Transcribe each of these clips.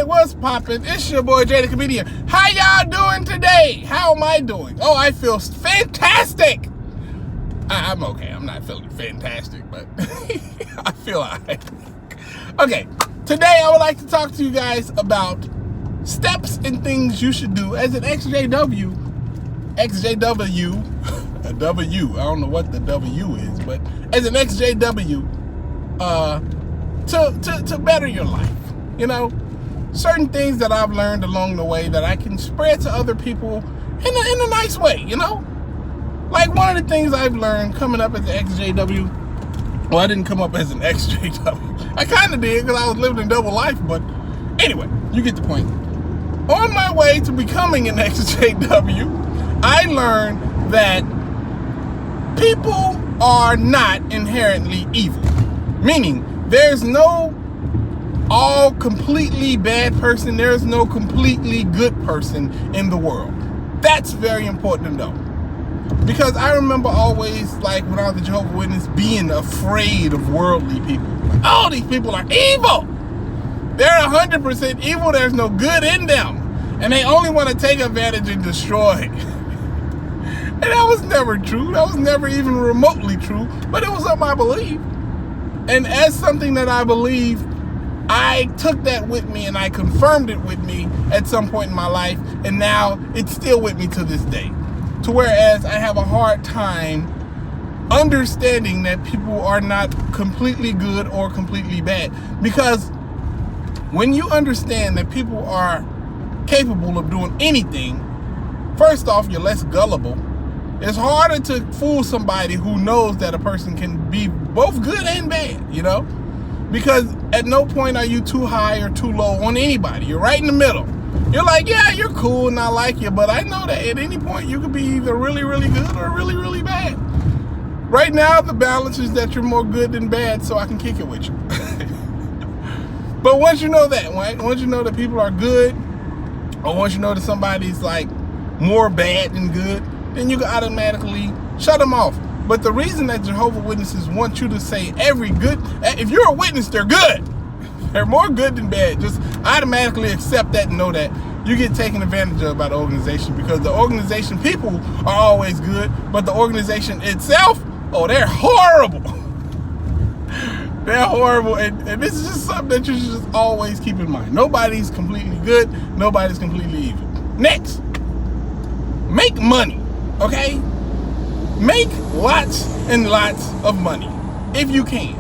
what's poppin'? It's your boy Jay the Comedian. How y'all doing today? How am I doing? Oh, I feel fantastic. I'm okay. I'm not feeling fantastic, but I feel alright. Okay, today I would like to talk to you guys about steps and things you should do as an XJW, a W. I don't know what the W is, but as an XJW, to better your life. You know, certain things that I've learned along the way that I can spread to other people in a nice way, you know? Like one of the things I've learned coming up as an XJW, well, I didn't come up as an XJW. I kind of did because I was living a double life, but anyway, you get the point. On my way to becoming an XJW, I learned that people are not inherently evil. Meaning, there's no all completely bad person. There's no completely good person in the world. That's very important to know. Because I remember always, like when I was a Jehovah Witness, being afraid of worldly people. Oh, these people are evil. They're 100% evil. There's no good in them. And they only want to take advantage and destroy. And that was never true. That was never even remotely true. But it was something I believed. And as something that I believe, I took that with me and I confirmed it with me at some point in my life. And now it's still with me to this day. To whereas I have a hard time understanding that people are not completely good or completely bad. Because when you understand that people are capable of doing anything, first off, you're less gullible. It's harder to fool somebody who knows that a person can be both good and bad, you know? Because at no point are you too high or too low on anybody. You're right in the middle. You're like, yeah, you're cool and I like you, but I know that at any point you could be either really, really good or really, really bad. Right now, the balance is that you're more good than bad, so I can kick it with you. But once you know that, right? Once you know that people are good, or once you know that somebody's like more bad than good, then you can automatically shut them off. But the reason that Jehovah Witnesses want you to say every good, if you're a witness, they're good. They're more good than bad. Just automatically accept that and know that you get taken advantage of by the organization, because the organization people are always good, but the organization itself, oh, they're horrible. They're horrible, and this is just something that you should just always keep in mind. Nobody's completely good. Nobody's completely evil. Next, make money, okay? Make lots and lots of money, if you can.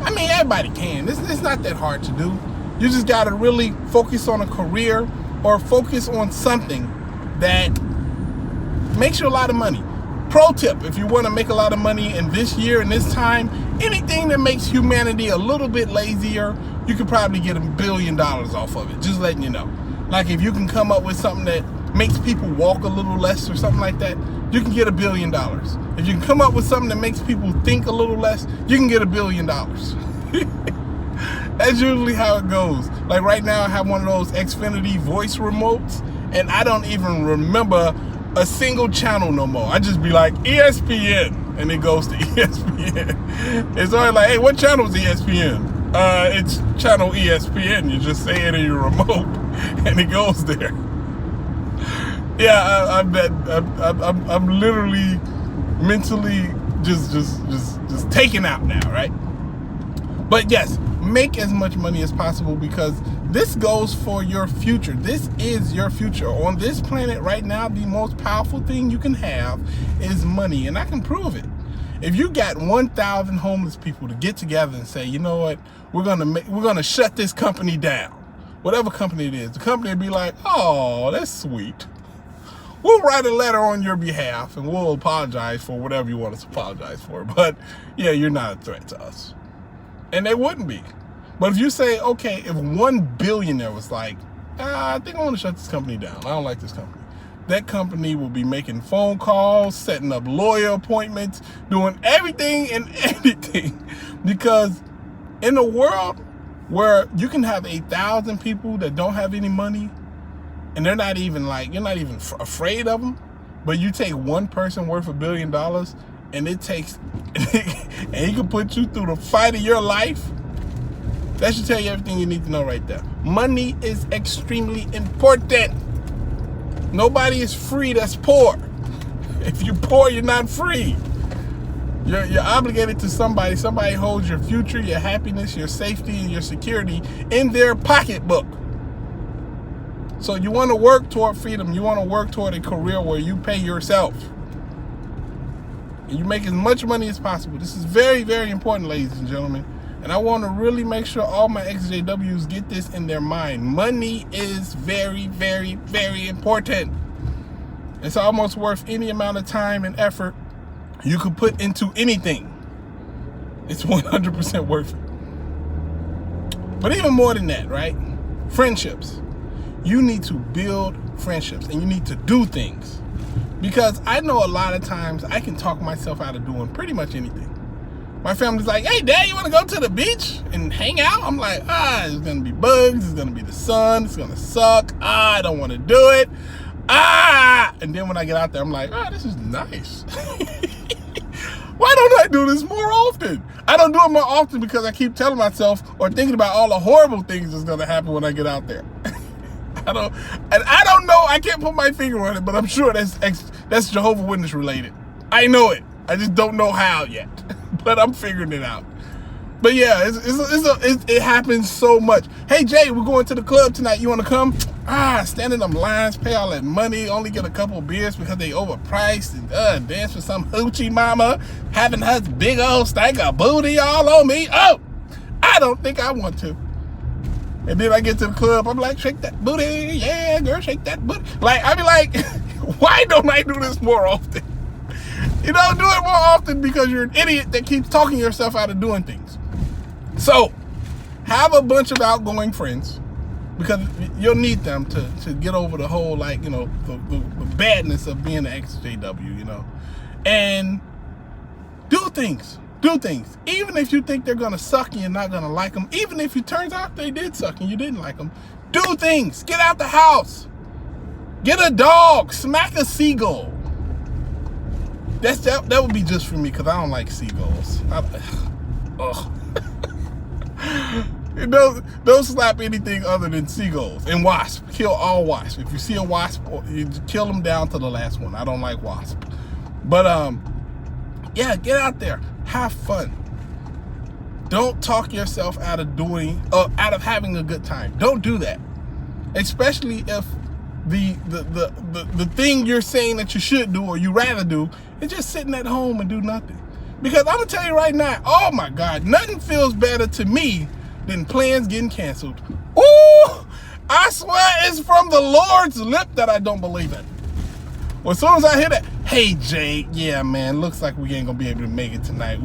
I mean, everybody can. It's not that hard to do. You just got to really focus on a career or focus on something that makes you a lot of money. Pro tip, if you want to make a lot of money in this year and this time, anything that makes humanity a little bit lazier, you could probably get $1 billion off of it. Just letting you know. Like if you can come up with something that makes people walk a little less or something like that, you can get $1 billion. If you can come up with something that makes people think a little less, you can get $1 billion. That's usually how it goes. Like right now I have one of those Xfinity voice remotes and I don't even remember a single channel no more. I just be like ESPN and it goes to ESPN. It's always like, hey, what channel is ESPN? It's channel ESPN. You just say it in your remote and it goes there. Yeah, I'm literally mentally just taken out now, right? But yes, make as much money as possible, because this goes for your future. This is your future. On this planet right now, the most powerful thing you can have is money, and I can prove it. If you got 1,000 homeless people to get together and say, you know what, we're gonna shut this company down, whatever company it is, the company will be like, oh, that's sweet. We'll write a letter on your behalf and we'll apologize for whatever you want us to apologize for. But yeah, you're not a threat to us. And they wouldn't be. But if you say, okay, if one billionaire was like, I think I want to shut this company down. I don't like this company. That company will be making phone calls, setting up lawyer appointments, doing everything and anything. Because in a world where you can have 1,000 people that don't have any money, and they're not even like, you're not even afraid of them, but you take one person worth $1 billion and it takes, and he can put you through the fight of your life, That should tell you everything you need to know right there. Money is extremely important. Nobody is free that's poor. If you're poor, you're not free. You're obligated to somebody. Somebody holds your future, your happiness, your safety, and your security in their pocketbook. So you want to work toward freedom. You want to work toward a career where you pay yourself. And you make as much money as possible. This is very, very important, ladies and gentlemen. And I want to really make sure all my XJWs get this in their mind. Money is very, very, very important. It's almost worth any amount of time and effort you could put into anything. It's 100% worth it. But even more than that, right? Friendships. You need to build friendships and you need to do things. Because I know a lot of times I can talk myself out of doing pretty much anything. My family's like, hey, Dad, you want to go to the beach and hang out? I'm like, it's going to be bugs. It's going to be the sun. It's going to suck. I don't want to do it. And then when I get out there, I'm like, this is nice. Why don't I do this more often? I don't do it more often because I keep telling myself or thinking about all the horrible things that's going to happen when I get out there. I don't know. I can't put my finger on it, but I'm sure that's Jehovah Witness related. I know it. I just don't know how yet, but I'm figuring it out. But yeah, it happens so much. Hey Jay, we're going to the club tonight. You want to come? Stand in them lines, pay all that money, only get a couple of beers because they overpriced, and dance with some hoochie mama, having her big old stank of booty all on me. I don't think I want to. And then I get to the club, I'm like, shake that booty, yeah, girl, shake that booty. Like, I be like, why don't I do this more often? You don't do it more often because you're an idiot that keeps talking yourself out of doing things. So, have a bunch of outgoing friends because you'll need them to get over the whole, like, the badness of being an XJW, and do things. Do things. Even if you think they're going to suck and you're not going to like them. Even if it turns out they did suck and you didn't like them. Do things. Get out the house. Get a dog. Smack a seagull. That would be just for me because I don't like seagulls. Don't slap anything other than seagulls. And wasp. Kill all wasps. If you see a wasp, you kill them down to the last one. I don't like wasp. But, yeah, get out there. Have fun. Don't talk yourself out of having a good time. Don't do that. Especially if the thing you're saying that you should do or you rather do is just sitting at home and do nothing. Because I'm gonna tell you right now, oh my God, nothing feels better to me than plans getting canceled. Ooh, I swear it's from the Lord's lip that I don't believe it. Well, as soon as I hear that, hey Jay, yeah man, looks like we ain't gonna be able to make it tonight.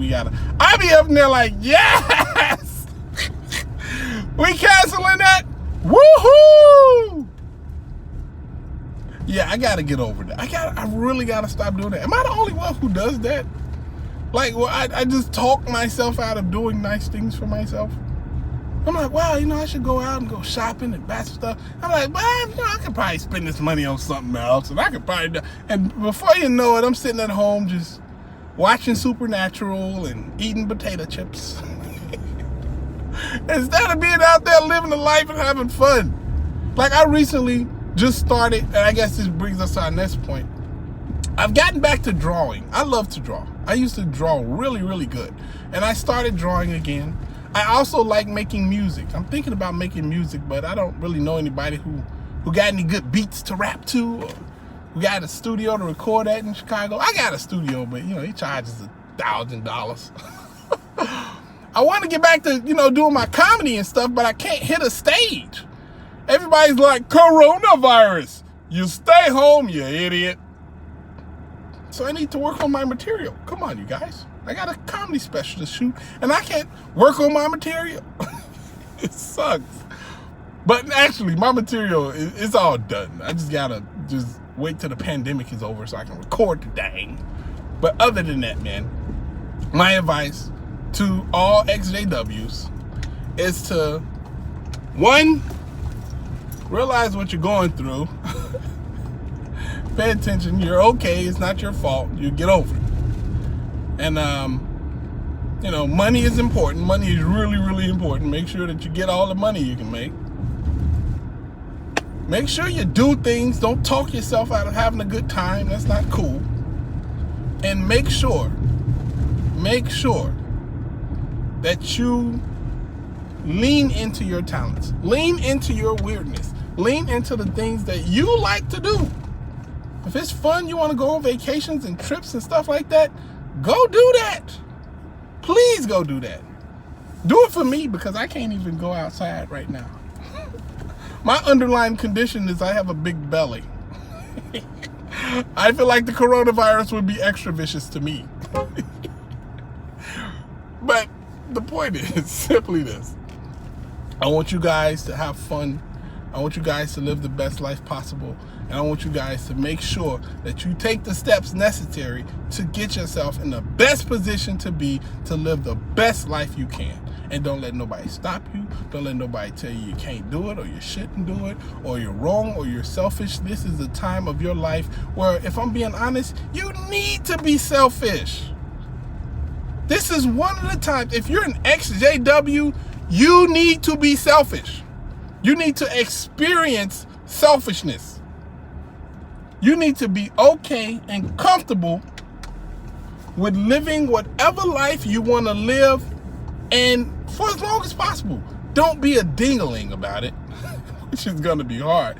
I be up in there like, yes! We canceling that? Woohoo! Yeah, I gotta get over that. I really gotta stop doing that. Am I the only one who does that? Like, well, I just talk myself out of doing nice things for myself. I'm like, wow, I should go out and go shopping and buy some stuff. I'm like, well, I could probably spend this money on something else. And I could probably do. And before you know it, I'm sitting at home just watching Supernatural and eating potato chips. Instead of being out there living the life and having fun. Like, I recently just started, and I guess this brings us to our next point. I've gotten back to drawing. I love to draw. I used to draw really, really good. And I started drawing again. I also like making music. I'm thinking about making music, but I don't really know anybody who got any good beats to rap to, or who got a studio to record at in Chicago. I got a studio, but he charges $1,000. I want to get back to, doing my comedy and stuff, but I can't hit a stage. Everybody's like, coronavirus. You stay home, you idiot. So I need to work on my material. Come on, you guys. I got a comedy special to shoot, and I can't work on my material. It sucks. But actually, my material is all done. I just gotta wait till the pandemic is over so I can record the dang. But other than that, man, my advice to all XJWs is to, one, realize what you're going through. Pay attention. You're okay. It's not your fault. You get over it. And You know, money is important. Money is really, really important. Make sure that you get all the money you can make. Make sure you do things. Don't talk yourself out of having a good time. That's not cool. And make sure that you lean into your talents. Lean into your weirdness. Lean into the things that you like to do. If it's fun, you want to go on vacations and trips and stuff like that, go do that. Please go do that. Do it for me, because I can't even go outside right now. My underlying condition is I have a big belly. I feel like the coronavirus would be extra vicious to me. But the point is simply this. I want you guys to have fun. I want you guys to live the best life possible. And I want you guys to make sure that you take the steps necessary to get yourself in the best position to live the best life you can. And don't let nobody stop you. Don't let nobody tell you you can't do it, or you shouldn't do it, or you're wrong, or you're selfish. This is the time of your life where, if I'm being honest, you need to be selfish. This is one of the times. If you're an XJW, you need to be selfish. You need to experience selfishness. You need to be okay and comfortable with living whatever life you want to live, and for as long as possible. Don't be a dingling about it, which is going to be hard.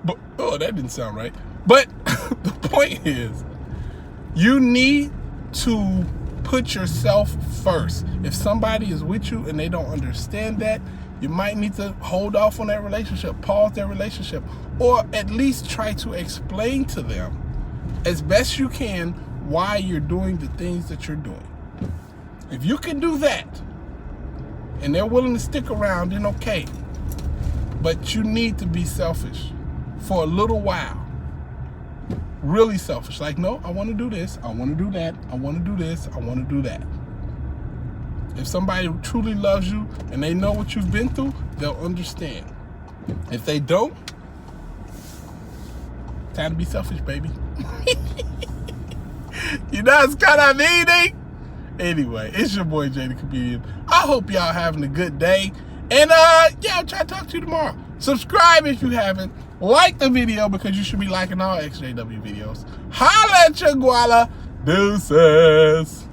But oh, that didn't sound right. But the point is, you need to put yourself first. If somebody is with you and they don't understand that, you might need to hold off on that relationship, pause that relationship, or at least try to explain to them as best you can why you're doing the things that you're doing. If you can do that, and they're willing to stick around, then okay. But you need to be selfish for a little while. Really selfish. Like, no, I want to do this. I want to do that. I want to do this. I want to do that. If somebody truly loves you and they know what you've been through, they'll understand. If they don't, time to be selfish, baby. You know, it's kind of meaning. Anyway, it's your boy Jay the Comedian. I hope y'all having a good day. And yeah, I'll try to talk to you tomorrow. Subscribe if you haven't. Like the video, because you should be liking all XJW videos. Holla at your guala. Deuces.